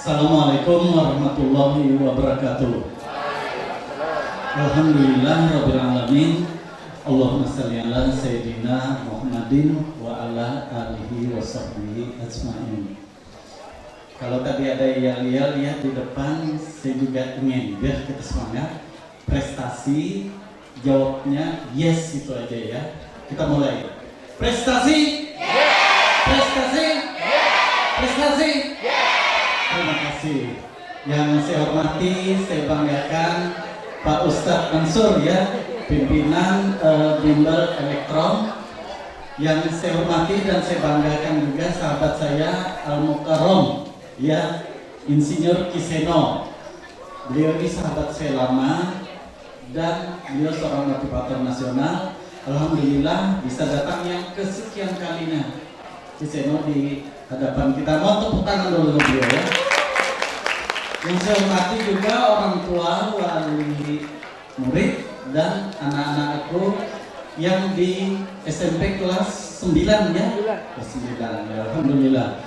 Assalamualaikum warahmatullahi wabarakatuh. Alhamdulillah rabbil alamin. Allahumma shalli ala sayyidina Muhammadin wa ala alihi wa sahbihi ajmain. Kalau tadi ada yel-yel ya di depan, saya juga ingin biar kita semangat. Prestasi, jawabnya yes itu aja ya. Kita mulai. Prestasi? Yes. Prestasi? Yes. Prestasi? Yes. Terima kasih. Yang saya hormati, saya banggakan Pak Ustadz Mansur ya, pimpinan Bimbel Elektron. Yang saya hormati dan saya banggakan juga sahabat saya Al Mukarrom ya, Insinyur Kiseno. Beliau ini sahabat saya lama dan beliau seorang motivator nasional. Alhamdulillah bisa datang yang kesekian kalinya Kiseno di hadapan kita. Mau tepuk tangan dulu beliau ya. Yang saya hormati juga orang tua, wali murid dan anak-anak aku yang di SMP kelas 9 ya. Kelas 9 ya, alhamdulillah.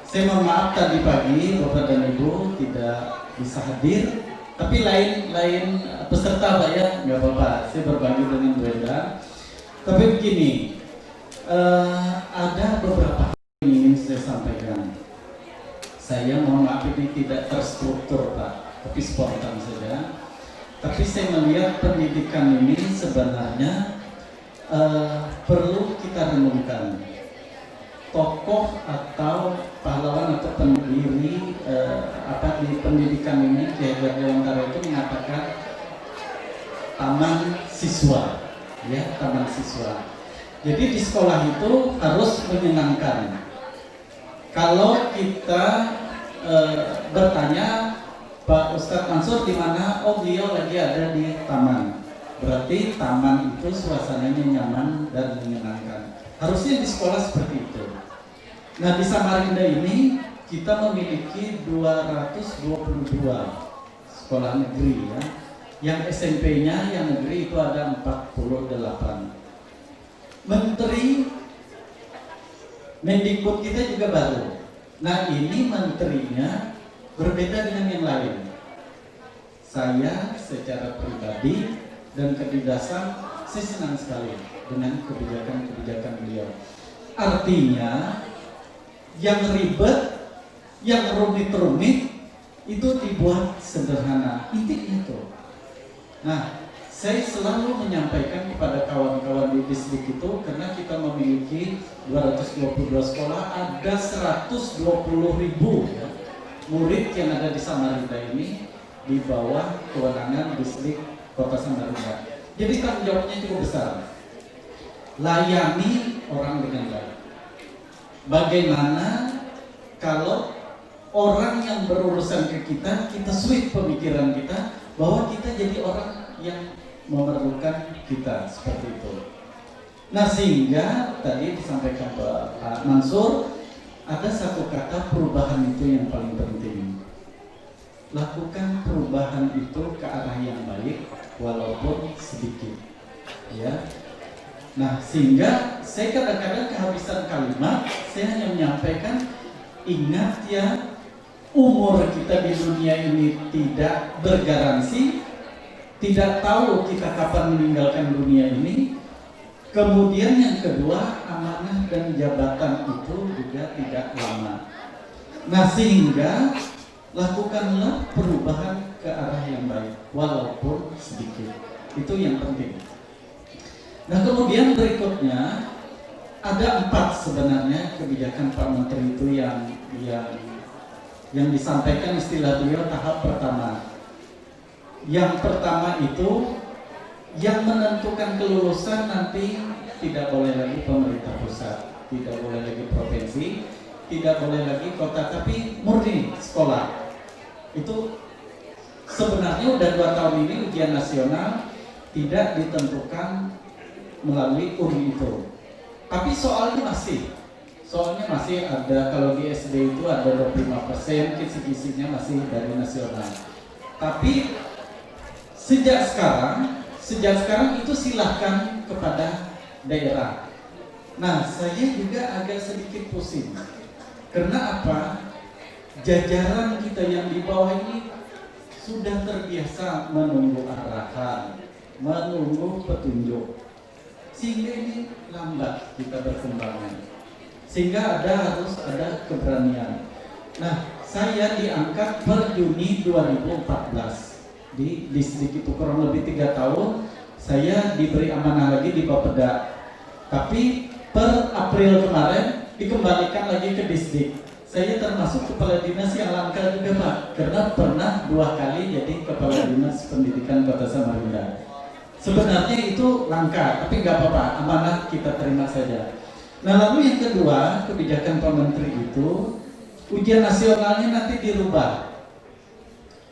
Saya mohon maaf tadi pagi Bapak dan Ibu tidak bisa hadir, tapi lain peserta Pak ya, nggak apa-apa. Saya berbagi dengan Bu Enda. Tapi begini, ada beberapa hal yang ingin saya sampaikan. Saya mohon maaf ini tidak terstruktur Pak, tapi spontan saja. Tapi saya melihat pendidikan ini sebenarnya perlu kita renungkan. Tokoh atau pahlawan atau pendiri di pendidikan ini, Kiai Hajar Dewantara itu mengatakan taman siswa, ya taman siswa. Jadi di sekolah itu harus menyenangkan. Kalau kita bertanya Pak Ustadz Mansur di mana? Oh beliau lagi ada di taman. Berarti taman itu suasananya nyaman dan menyenangkan. Harusnya di sekolah seperti itu. Nah di Samarinda ini kita memiliki 222 sekolah negeri ya. Yang SMP-nya yang negeri itu ada 48. Menteri Mendikbud kita juga baru. Nah ini menterinya berbeda dengan yang lain. Saya secara pribadi dan kecerdasan saya senang sekali dengan kebijakan-kebijakan beliau. Artinya yang ribet, yang rumit-rumit itu dibuat sederhana. Intinya itu. Nah, saya selalu menyampaikan kepada kawan-kawan di distrik itu, karena kita memiliki 222 sekolah, ada 120.000 ya, murid yang ada di Samarinda ini di bawah kewenangan distrik Kota Samarinda. Jadi tanggung jawabnya cukup besar. Layani orang dengan baik. Bagaimana kalau orang yang berurusan ke kita, kita switch pemikiran kita bahwa kita jadi orang yang memerlukan kita seperti itu. Nah sehingga tadi disampaikan Pak Mansur, ada satu kata perubahan itu yang paling penting. Lakukan perubahan itu ke arah yang baik walaupun sedikit ya. Nah sehingga saya kadang-kadang kehabisan kalimat, saya hanya menyampaikan ingat ya, umur kita di dunia ini tidak bergaransi, tidak tahu kita kapan meninggalkan dunia ini. Kemudian yang kedua, amanah dan jabatan itu juga tidak lama. Nah sehingga lakukanlah perubahan ke arah yang baik walaupun sedikit. Itu yang penting. Nah kemudian berikutnya ada 4 sebenarnya kebijakan Pak Menteri itu yang disampaikan istilah beliau tahap pertama. Yang pertama itu yang menentukan kelulusan nanti tidak boleh lagi pemerintah pusat, tidak boleh lagi provinsi, tidak boleh lagi kota, tapi murni sekolah. Itu sebenarnya udah 2 tahun ini ujian nasional tidak ditentukan melalui UNI itu. Tapi soalnya masih ada, kalau di SD itu ada 25%, kisi-kisinya masih dari nasional. Tapi sejak sekarang itu silahkan kepada daerah. Nah, saya juga agak sedikit pusing. Karena apa? jajaran kita yang di bawah ini sudah terbiasa menunggu arahan, menunggu petunjuk, sehingga ini lambat kita berkembangnya, sehingga harus ada keberanian. Nah, saya diangkat per Juni 2014 di distrik itu, kurang lebih 3 tahun saya diberi amanah lagi di Bapeda, tapi per April kemarin dikembalikan lagi ke distrik. Saya termasuk kepala dinas yang langka juga Pak, karena pernah 2 kali jadi kepala dinas pendidikan Kota Samarinda. Sebenarnya itu langka, tapi nggak apa-apa, amanah kita terima saja. Nah, lalu yang kedua, kebijakan Pak Menteri itu ujian nasionalnya nanti dirubah.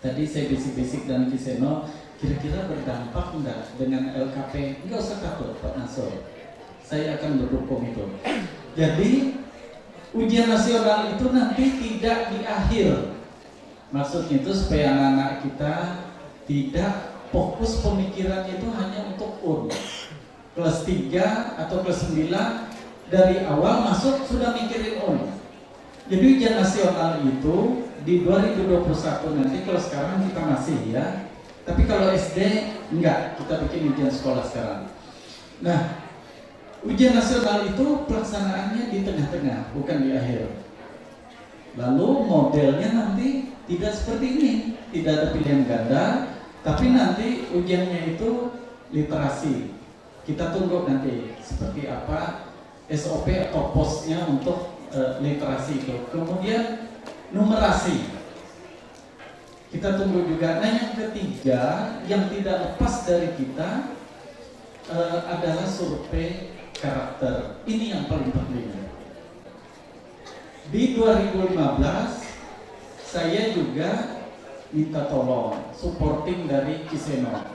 Tadi saya bisik-bisik dan Kiseno, kira-kira berdampak enggak dengan LKP? Enggak usah takut Pak Nasor, saya akan mendukung itu. Jadi ujian nasional itu nanti tidak di akhir. Maksudnya itu supaya anak-anak kita tidak fokus pemikirannya itu hanya untuk UN. Kelas 3 atau kelas 9 dari awal masuk sudah mikirin UN. Jadi ujian nasional itu di 2021 nanti, kalau sekarang kita masih ya. Tapi kalau SD enggak, kita bikin ujian sekolah sekarang. Nah, ujian nasional itu pelaksanaannya di tengah-tengah, bukan di akhir. Lalu modelnya nanti tidak seperti ini, tidak ada pilihan ganda, tapi nanti ujiannya itu literasi. Kita tunggu nanti seperti apa SOP atau posnya untuk literasi itu. Kemudian numerasi. Kita tunggu juga. Nah, yang ketiga yang tidak lepas dari kita adalah survei karakter. Ini yang paling penting. Di 2015 saya juga minta tolong supporting dari Kiseno.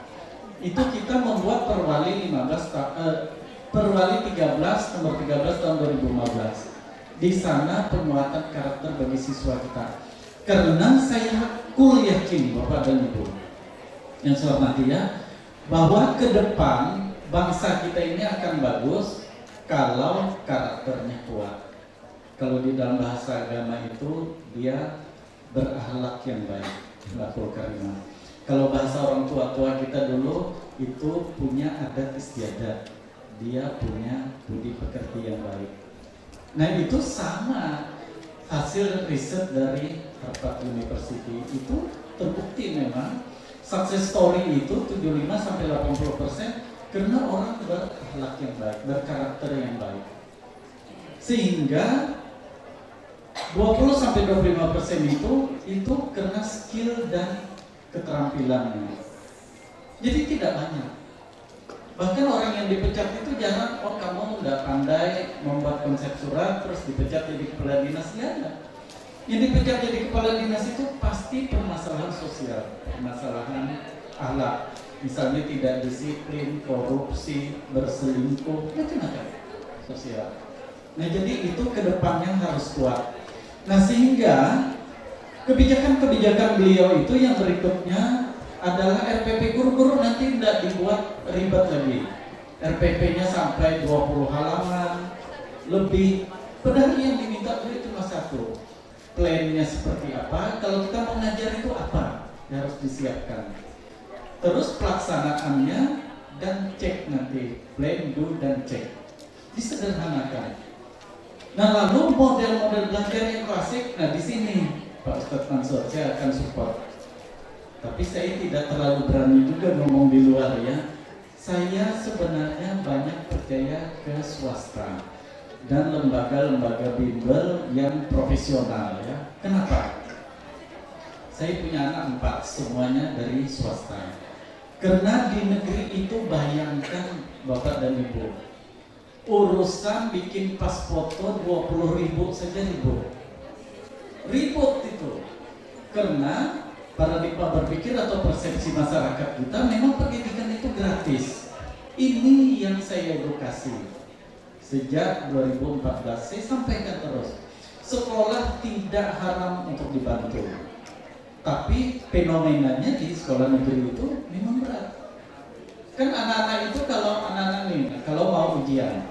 Itu kita membuat Perwali 13 nomor 13 tahun 2015. Di sana penguatan karakter bagi siswa kita. Karena saya yakin Bapak dan Ibu yang saya hormati ya, bahwa ke depan bangsa kita ini akan bagus kalau karakternya kuat. Kalau di dalam bahasa agama itu dia berakhlak yang baik, akhlakul karimah. Kalau bahasa orang tua-tua kita dulu itu punya adat istiadat, dia punya budi pekerti yang baik. Nah, itu sama hasil riset dari Harvard University itu terbukti memang success story itu 75-80% karena orang berakhlak yang baik, berkarakter yang baik. Sehingga 20-25% itu karena skill dan keterampilannya. Jadi tidak banyak. Bahkan orang yang dipecat itu jarang, oh kamu udah pandai membuat konsep surat terus dipecat jadi kepala dinas, ya ada. Yang dipecat jadi kepala dinas itu pasti permasalahan sosial, permasalahan akhlak. Misalnya tidak disiplin, korupsi, berselingkuh, macam-macam sosial. Nah, jadi itu kedepannya harus kuat. Nah, sehingga kebijakan-kebijakan beliau itu yang berikutnya adalah RPP guru-guru nanti tidak dibuat ribet lagi. RPP-nya sampai 20 halaman lebih. Padahal yang diminta itu cuma satu. Plan-nya seperti apa? Kalau kita mau ngajar itu apa yang harus disiapkan? Terus pelaksanaannya dan cek nanti. Plan, do, dan cek. Disederhanakan. Nah, lalu model-model belajar yang klasik, nah di sini Pak Ustadz Mansur saya akan support. Tapi saya tidak terlalu berani juga ngomong di luar ya. Saya sebenarnya banyak percaya ke swasta dan lembaga-lembaga bimbel yang profesional ya. Kenapa? Saya punya anak 4, semuanya dari swasta. Karena di negeri itu bayangkan Bapak dan Ibu, urusan bikin pas foto 20.000 saja ribut itu. Karena paradigma berpikir atau persepsi masyarakat kita memang pendidikan itu gratis. Ini yang saya edukasi sejak 2014. Saya sampaikan terus, sekolah tidak haram untuk dibantu, tapi fenomenanya di sekolah negeri itu memang berat. Kan anak-anak itu kalau mau ujian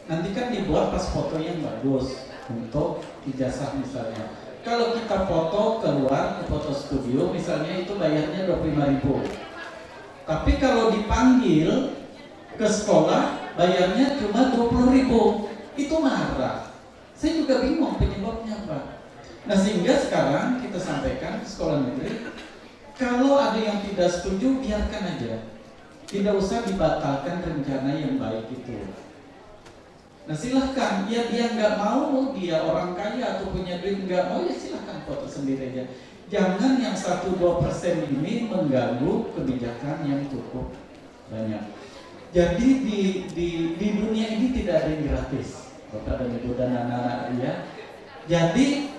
nanti kan dibuat pas foto yang bagus untuk ijazah misalnya. Kalau kita foto keluar ke foto studio, misalnya itu bayarnya 25.000. Tapi kalau dipanggil ke sekolah, bayarnya cuma 20.000. Itu marah. Saya juga bingung penyebabnya apa. Nah, sehingga sekarang kita sampaikan ke sekolah negeri, kalau ada yang tidak setuju, biarkan aja. Tidak usah dibatalkan rencana yang baik itu. Nah, silahkan, ya dia nggak mau, dia orang kaya atau punya duit nggak mau, ya silahkan foto sendiri aja. Jangan yang 1-2% ini mengganggu kebijakan yang cukup banyak. Jadi di dunia ini tidak ada yang gratis, Bapak dan Ibu dan anak-anak ya. Jadi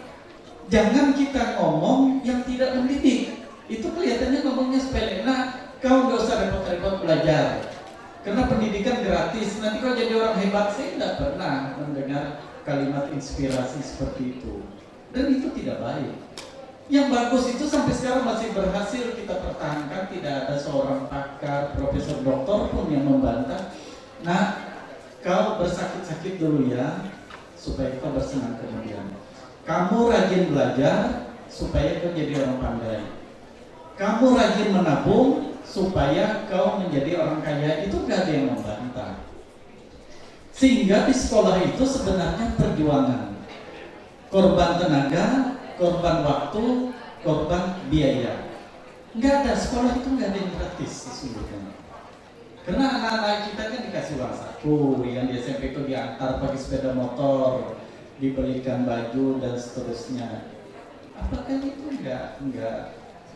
jangan kita ngomong yang tidak mendidik. Itu kelihatannya ngomongnya sepele. Nah, kau nggak usah repot-repot belajar. Karena pendidikan gratis, nanti kalau jadi orang hebat, saya tidak pernah mendengar kalimat inspirasi seperti itu. Dan itu tidak baik. Yang bagus itu sampai sekarang masih berhasil kita pertahankan, tidak ada seorang pakar, profesor, doktor pun yang membantah. Nah, kau bersakit-sakit dulu ya, supaya kau bersenang kemudian. Kamu rajin belajar, supaya kau jadi orang pandai. Kamu rajin menabung, supaya kau menjadi orang kaya. Itu gak ada yang membantah. Sehingga di sekolah itu sebenarnya perjuangan, korban tenaga, korban waktu, korban biaya. Gak ada, sekolah itu gak ada yang gratis sesungguhnya. Karena anak-anak kita kan dikasih uang saku, yang di SMP itu diantar pakai sepeda motor, dibelikan baju dan seterusnya. Apakah itu enggak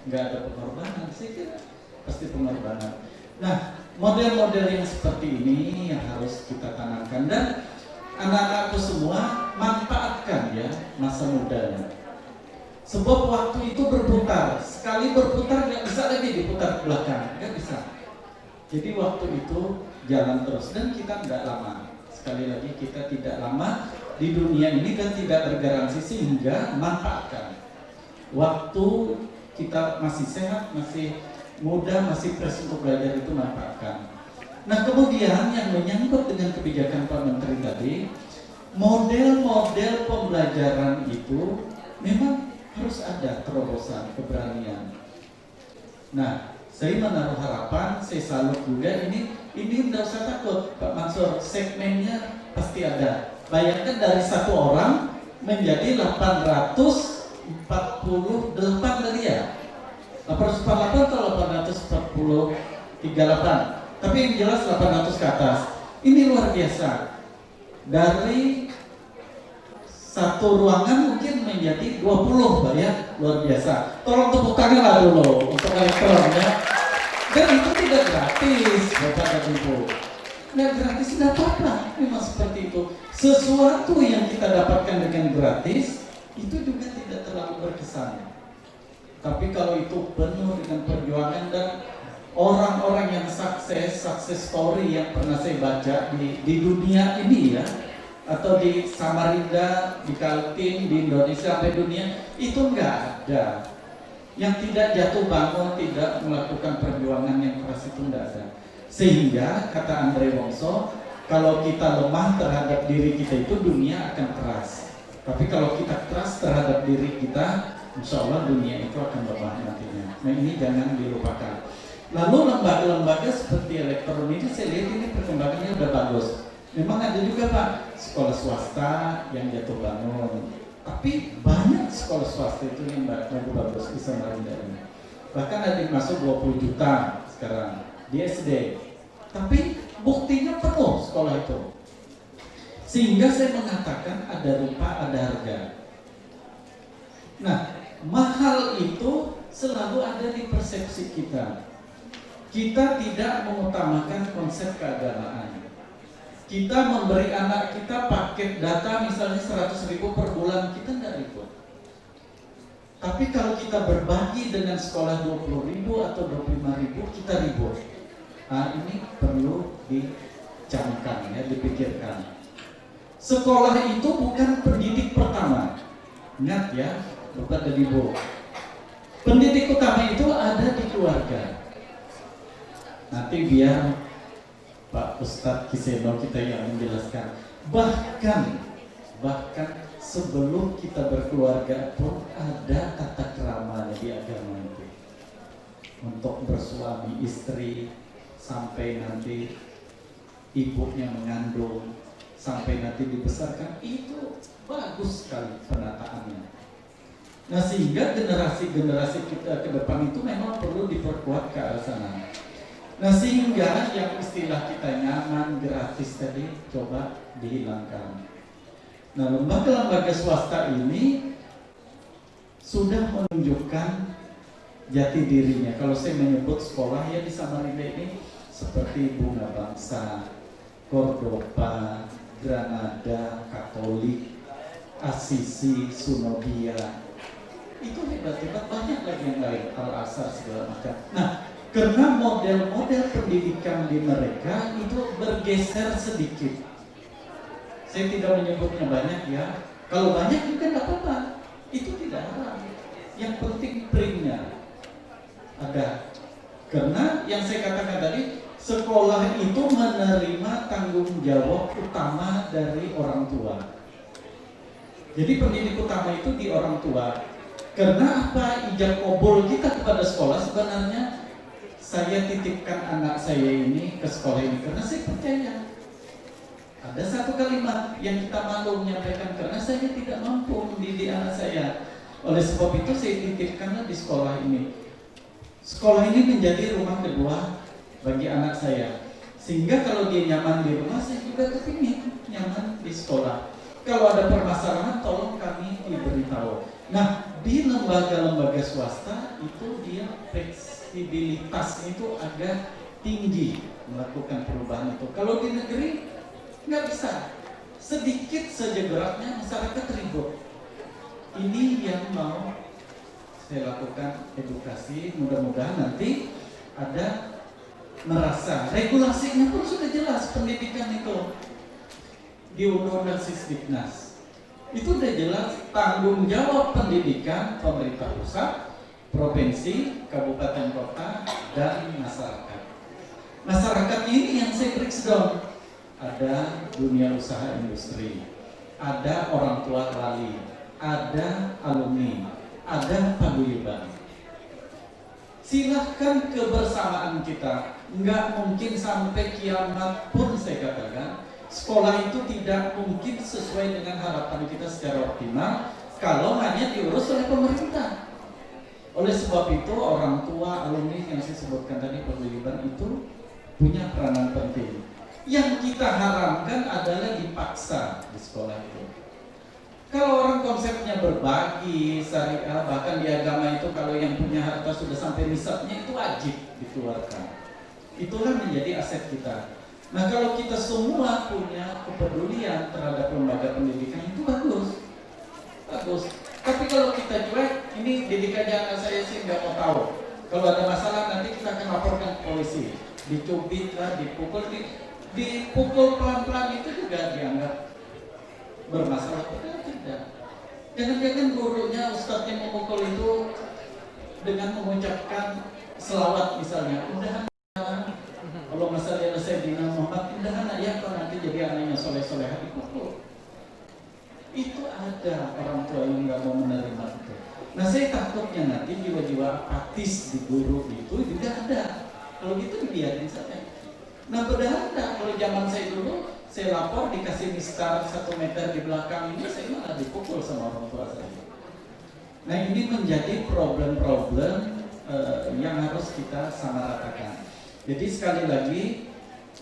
ada pengorbanan? Saya kira pasti pengorbanan. Nah, model-model yang seperti ini yang harus kita tanamkan, dan anak-anakku semua manfaatkan ya masa mudanya. Sebab waktu itu berputar, sekali berputar nggak bisa lagi diputar ke belakang, nggak bisa. Jadi waktu itu jalan terus, dan kita nggak lama. Sekali lagi kita tidak lama di dunia ini dan tidak bergaransi, sehingga manfaatkan waktu kita masih sehat, masih muda, masih fresh untuk belajar, itu manfaatkan. Nah, kemudian yang menyangkut dengan kebijakan Pak Menteri tadi, model-model pembelajaran itu memang harus ada terobosan, keberanian. Nah, saya menaruh harapan, saya salut juga, ini tidak usah takut Pak Mansur, segmennya pasti ada. Bayangkan dari satu orang menjadi 848 tadi ya, 848 atau 848, tapi yang jelas 800 ke atas. Ini luar biasa. Dari satu ruangan mungkin menjadi 20 Pak ya, luar biasa. Tolong tepuk tangan lah dulu untuk elektron ya. Dan itu tidak gratis Bapak dan Ibu. Nggak gratis, nggak apa-apa, memang seperti itu. Sesuatu yang kita dapatkan dengan gratis itu juga tidak terlalu berkesan. Tapi kalau itu penuh dengan perjuangan, dan orang-orang yang success story yang pernah saya baca di dunia ini ya, atau di Samarinda, di Kaltim, di Indonesia, sampai dunia, itu nggak ada. Yang tidak jatuh bangun, tidak melakukan perjuangan yang keras, itu nggak ada. Sehingga kata Andre Wongso, kalau kita lemah terhadap diri kita itu dunia akan keras. Tapi kalau kita keras terhadap diri kita, insya Allah dunia itu akan lemah nantinya. Nah, ini jangan dilupakan. Lalu lembaga-lembaga seperti elektron ini, saya lihat ini perkembangannya udah bagus. Memang ada juga Pak sekolah swasta yang jatuh bangun, tapi banyak sekolah swasta itu yang bagus di Samarinda ini. Bahkan ada yang masuk 20 juta sekarang di SD, tapi buktinya penuh sekolah itu. Sehingga saya mengatakan ada rupa, ada harga. Nah, mahal itu selalu ada di persepsi kita. Kita tidak mengutamakan konsep keagamaan. Kita memberi anak kita paket data misalnya 100.000 per bulan, kita nggak ribut. Tapi kalau kita berbagi dengan sekolah 20.000 atau 25.000, kita ribut. Nah, ini perlu dicamkan ya, dipikirkan. Sekolah itu bukan pendidik pertama. Ingat ya, Bapak dan Ibu. Pendidik utama itu ada di keluarga. Nanti biar Pak Ustadz Kiseno kita yang menjelaskan. Bahkan sebelum kita berkeluarga pun ada tata keramanya di agama itu. Untuk bersuami istri sampai nanti ibunya mengandung, sampai nanti dibesarkan, itu bagus sekali penataannya. Nah, sehingga generasi-generasi kita ke depan itu memang perlu diperkuat ke arah sana. Nah, sehingga yang istilah kita nyaman, gratis tadi coba dihilangkan. Nah, lembaga-lembaga swasta ini sudah menunjukkan jati dirinya. Kalau saya menyebut sekolah ya di Samarinda ini seperti Bunga Bangsa, Cordoba, Granada, Katolik, Asisi, Sunodia. Itu hebat-hebat, banyak lagi yang lain, Al-Azhar segala macam. Nah, karena model-model pendidikan di mereka itu bergeser sedikit. Saya tidak menyebutnya banyak ya. Kalau banyak juga tidak apa-apa. Itu tidak haram. Yang penting printnya ada. Karena yang saya katakan tadi, sekolah itu menerima tanggung jawab utama dari orang tua. Jadi pendidik utama itu di orang tua. Karena apa? Ijab kabul kita kepada sekolah sebenarnya, saya titipkan anak saya ini ke sekolah ini karena saya percaya. Ada satu kalimat yang kita malu menyampaikan, karena saya tidak mampu mendidik anak saya. Oleh sebab itu saya titipkanlah di sekolah ini. Sekolah ini menjadi rumah kedua bagi anak saya. Sehingga kalau dia nyaman di rumah, saya juga kepingin nyaman di sekolah. Kalau ada permasalahan, tolong kami diberitahu. Nah, di lembaga-lembaga swasta itu dia fleksibilitas itu agak tinggi melakukan perubahan itu. Kalau di negeri nggak bisa. Sedikit saja geraknya masyarakat ribut. Ini yang mau saya lakukan edukasi, mudah-mudahan nanti ada merasa regulasinya pun sudah jelas. Pendidikan itu di Undang-Undang Sisdiknas itu sudah jelas tanggung jawab pendidikan pemerintah pusat, provinsi, kabupaten kota, dan masyarakat. Masyarakat ini yang saya breakdown. Ada dunia usaha industri, ada orang tua wali, ada alumni, ada paguyuban. Silahkan kebersamaan kita. Nggak mungkin sampai kiamat pun saya katakan sekolah itu tidak mungkin sesuai dengan harapan kita secara optimal kalau hanya diurus oleh pemerintah. Oleh sebab itu orang tua alumni yang saya sebutkan tadi paguyuban itu punya peranan penting. Yang kita haramkan adalah dipaksa di sekolah itu. Kalau orang konsepnya berbagi, syariah, bahkan di agama itu kalau yang punya harta sudah sampai nisabnya itu wajib dikeluarkan. Itulah menjadi aset kita. Nah, kalau kita semua punya kepedulian terhadap lembaga pendidikan itu bagus. Bagus. Tapi kalau kita cuek, ini didik aja anak saya sih nggak mau tahu. Kalau ada masalah nanti kita akan laporkan ke polisi. Dicubit lah, dipukul, dipukul pelan-pelan itu juga dianggap bermasalah. Tidak. Jangan-jangan gurunya, ustadznya memukul itu dengan mengucapkan selawat misalnya, mudah-mudahan kalau masalah Sayyidina Muhammad, mudah-mudahan ya kalau nanti jadi anaknya soleh-soleh dipukul. Itu ada orang tua yang nggak mau menerima itu. Nah, saya takutnya nanti jiwa-jiwa apatis di guru itu juga ada. Kalau gitu dibiarin saja. Nah, padahal kalau zaman saya dulu, saya lapor dikasih mistar 1 meter di belakang ini, saya malah dipukul sama orang tua saya. Nah, ini menjadi problem-problem yang harus kita samaratakan. Jadi sekali lagi,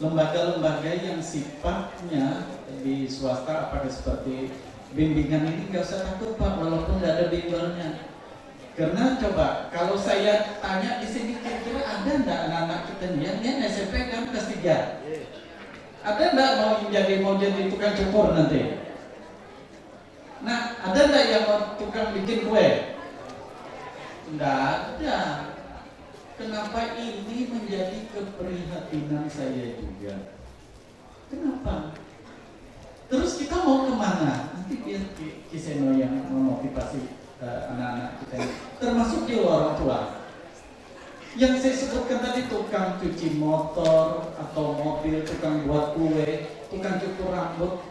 lembaga-lembaga yang sifatnya di swasta apakah seperti bimbingan ini nggak usah takut Pak, walaupun nggak ada bimbelnya. Karena coba kalau saya tanya di sini kira-kira ada nggak anak-anak kita nih yang SMP kan kelas 3? Ada nggak mau jadi tukang cukur nanti? Nah, ada nggak yang mau tukang bikin kue? Nggak ada. Kenapa ini menjadi keprihatinan saya juga? Kenapa? Terus kita mau kemana? Nanti biar Kiseno yang memotivasi anak-anak kita, termasuk juga orang tua. Yang saya sebutkan tadi, tukang cuci motor atau mobil, tukang buat kue, tukang cukur rambut,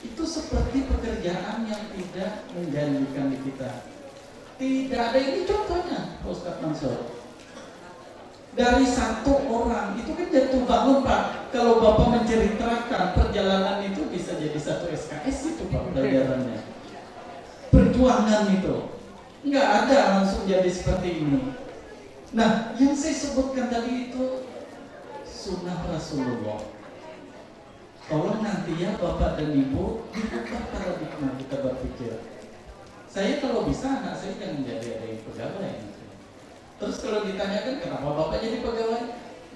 itu seperti pekerjaan yang tidak menjanjikan di kita. Tidak ada, ini contohnya Ustaz Mansur. Dari satu orang itu kan jatuh bangun Pak. Kalau Bapak menceritakan perjalanan itu bisa jadi satu SKS itu Pak pelajarannya. Perjuangan itu nggak ada langsung jadi seperti ini. Nah, yang saya sebutkan tadi itu sunnah Rasulullah. Tolong nanti ya Bapak dan Ibu dibuka paradigma kita berpikir. Saya kalau bisa anak saya jangan jadi ada yang pegawai. Terus kalau ditanyakan kenapa Bapak jadi pegawai?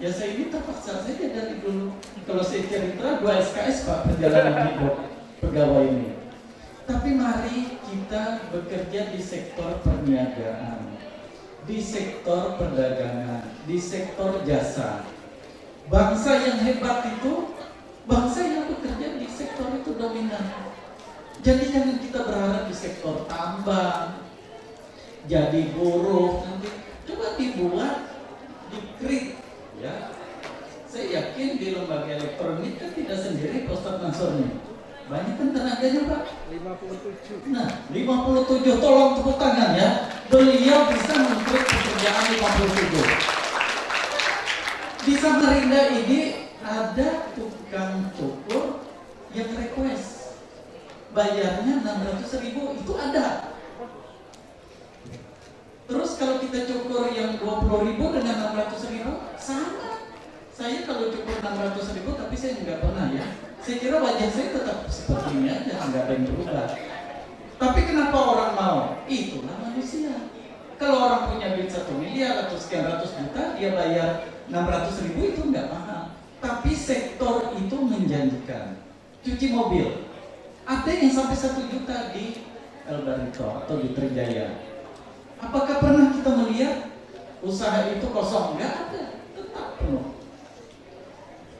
Ya saya ini terpaksa saja dari dulu. Kalau saya cerita 2 SKS Pak perjalanan hidup pegawai ini. Tapi mari kita bekerja di sektor perniagaan, di sektor perdagangan, di sektor jasa. Bangsa yang hebat itu bangsa yang bekerja di sektor itu dominan. Jadi jangan kita berharap di sektor tambang, jadi buruh nanti. Coba dibuat, dikrit, ya. Saya yakin di lembaga elektronik kan tidak sendiri Ustaz Mansur nih. Banyak kan tenaganya Pak? 57. Nah, 57, tolong tepuk tangan ya. Beliau bisa mengkrit pekerjaan 57. Di Samarinda ini ada tukang cukur yang request bayarnya 600.000, itu ada. Terus kalau kita cukur yang 20.000 dengan 600.000 sama. Saya kalau cukur 600.000 tapi saya nggak pernah ya. Saya kira wajah saya tetap seperti ini aja, nggak ada yang berubah. Tapi kenapa orang mau? Itulah manusia. Kalau orang punya duit 1 miliar atau sekian ratus juta, dia bayar 600.000 itu nggak mahal. Tapi sektor itu menjanjikan. Cuci mobil, ada yang sampai 1 juta di El Barito atau di Trijaya. Apakah pernah kita melihat usaha itu kosong? Nggak ada, tetap penuh.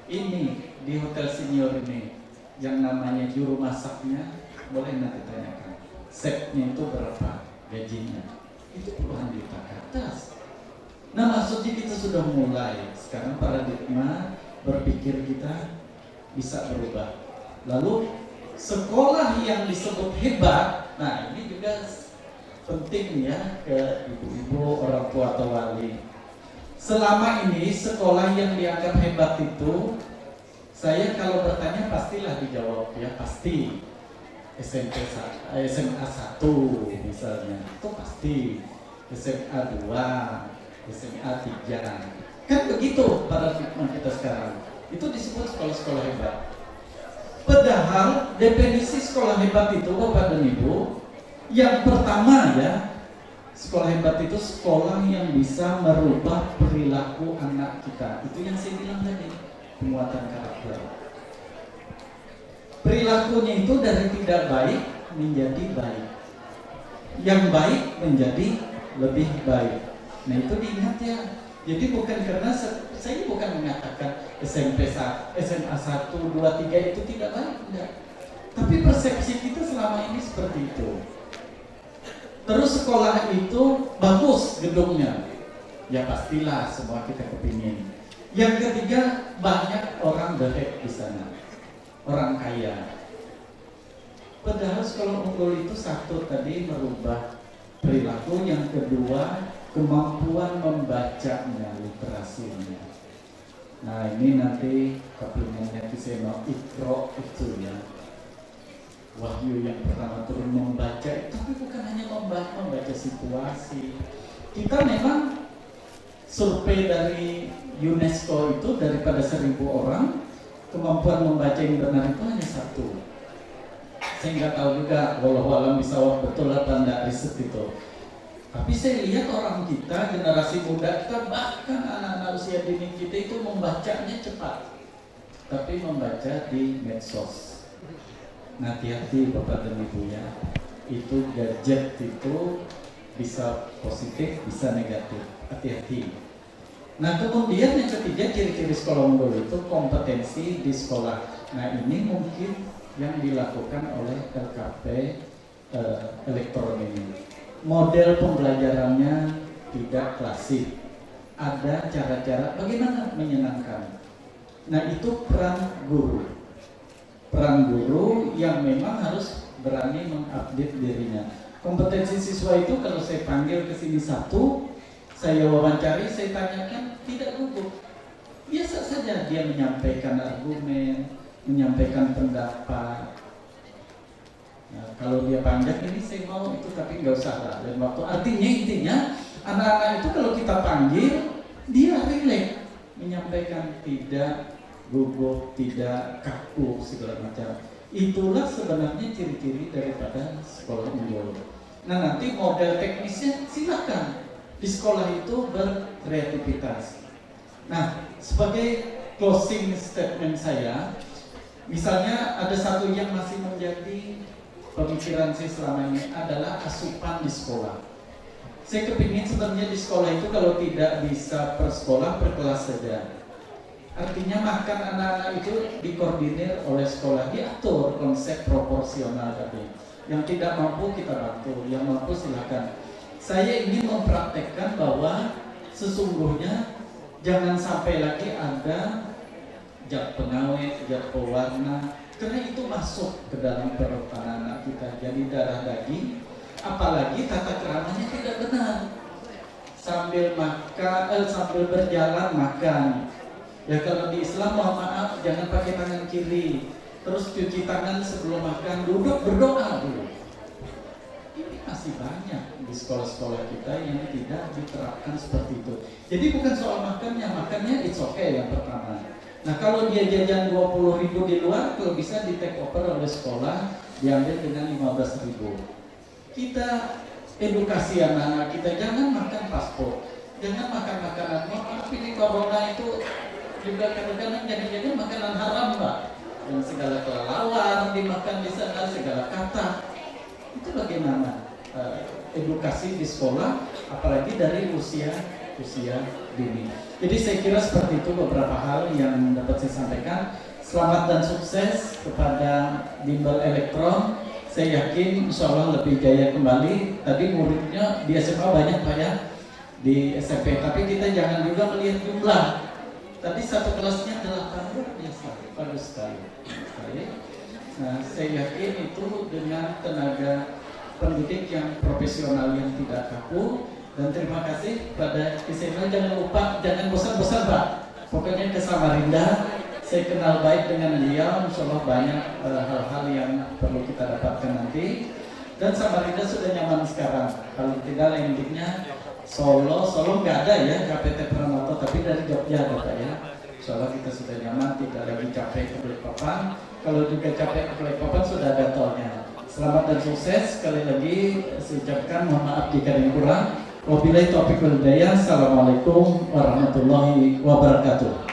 Ini di hotel senior ini yang namanya juru masaknya, boleh nanti tanyakan setnya itu berapa gajinya, itu puluhan juta ke atas. Nah maksudnya kita sudah mulai sekarang paradigma berpikir kita bisa berubah. Lalu sekolah yang disebut hebat, nah ini juga penting ya ke ibu-ibu, orang tua atau wali. Selama ini sekolah yang dianggap hebat itu, saya kalau bertanya pastilah dijawab ya pasti SMA 1 misalnya, itu pasti SMA 2, SMA 3. Kan begitu paradigma kita sekarang. Itu disebut sekolah-sekolah hebat. Padahal definisi sekolah hebat itu Bapak dan Ibu, yang pertama ya, sekolah hebat itu sekolah yang bisa merubah perilaku anak kita. Itu yang saya bilang tadi, penguatan karakter. Perilakunya itu dari tidak baik menjadi baik, yang baik menjadi lebih baik. Nah itu diingat ya. Jadi bukan karena saya bukan mengatakan SMA 1, 2, 3 itu tidak baik, enggak. Tapi persepsi kita selama ini seperti itu. Terus sekolah itu bagus gedungnya, ya pastilah semua kita kepingin. Yang ketiga, banyak orang baik di sana, orang kaya. Padahal sekolah unggul itu satu tadi merubah perilaku, yang kedua kemampuan membacanya, literasinya. Nah ini nanti kaplingannya Kiseno Ikro itu ya, wahyu yang pertama turun membaca, tapi bukan hanya membaca situasi. Kita memang survei dari UNESCO itu daripada 1.000 orang, kemampuan membaca yang benar itu hanya 1. Saya nggak tahu juga, walau bisa betul apa enggak riset itu. Tapi saya lihat orang kita, generasi muda kita, bahkan anak-anak usia dini kita itu membacanya cepat, tapi membaca di medsos. Nah hati-hati Bapak dan Ibu ya, itu gadget itu bisa positif, bisa negatif, hati-hati. Nah kemudian yang ketiga, ciri-ciri sekolah unggul itu kompetensi di sekolah. Nah ini mungkin yang dilakukan oleh LKP elektronik ini. Model pembelajarannya tidak klasik, ada cara-cara bagaimana menyenangkan. Nah itu peran guru. peran guru yang memang harus berani mengupdate dirinya. Kompetensi siswa itu kalau saya panggil ke sini satu, saya wawancari, saya tanyakan, tidak gugup. Biasa saja dia menyampaikan argumen, menyampaikan pendapat. Nah, kalau dia panjang ini saya mau itu, tapi nggak usah lah. Dan waktu artinya intinya anak-anak itu kalau kita panggil dia rileks menyampaikan, tidak gugup, tidak kaku segala macam. Itulah sebenarnya ciri-ciri daripada sekolah unggul. Nah nanti model teknisnya silakan di sekolah itu berkreativitas. Nah sebagai closing statement saya, misalnya ada satu yang masih menjadi pemikiran saya selama ini adalah asupan di sekolah. Saya kepingin sebenarnya di sekolah itu kalau tidak bisa per sekolah, per kelas saja. Artinya makan anak-anak itu dikoordinir oleh sekolah, diatur konsep proporsional tadi. Yang tidak mampu kita bantu, yang mampu silakan. Saya ingin mempraktekkan bahwa sesungguhnya jangan sampai lagi ada zat pengawet, zat pewarna, karena itu masuk ke dalam perut anak-anak kita, jadi darah daging. Apalagi tata keramanya tidak benar. Sambil makan, sambil berjalan makan. Ya kalau di Islam mohon maaf jangan pakai tangan kiri. Terus cuci tangan sebelum makan, duduk berdoa dulu. Ini masih banyak di sekolah-sekolah kita yang tidak diterapkan seperti itu. Jadi bukan soal makannya it's okay yang pertama. Nah kalau dia jajan 20.000 di luar, kalau bisa di take over oleh sekolah, diambil dengan 15.000. Kita edukasi anak-anak kita, jangan makan paspor, jangan makan makanan. Maaf ini corona itu juga kadang-kadang jadi makanan haram Pak, dan segala kelelawar dimakan di sana, segala kata. Itu bagaimana edukasi di sekolah, apalagi dari usia dini. Jadi saya kira seperti itu beberapa hal yang dapat saya sampaikan. Selamat dan sukses kepada bimbel elektron. Saya yakin insya Allah lebih jaya kembali. Tadi muridnya di SMA banyak Pak ya, di SMP. Tapi kita jangan juga melihat jumlah. Tadi satu kelasnya 8 luar biasa, bagus sekali. Nah, saya yakin itu dengan tenaga pendidik yang profesional yang tidak kaku. Dan terima kasih pada SMA. Jangan lupa, jangan bosan-bosan Pak. Pokoknya ke Samarinda. Saya kenal baik dengan beliau, insya Allah banyak hal-hal yang perlu kita dapatkan nanti. Dan Samarinda sudah nyaman sekarang. Kalau tidak lainnya Solo nggak ada ya KPT Pranoto, tapi dari Jogja ada Pak ya. Insya Allah kita sudah nyaman, tidak lagi capek ke Balikpapan. Kalau juga capek ke Balikpapan sudah ada tolnya. Selamat dan sukses. Sekali lagi saya ucapkan mohon maaf jika ada yang kurang. Wabillahi taufiq wal hidayah. Assalamualaikum warahmatullahi wabarakatuh.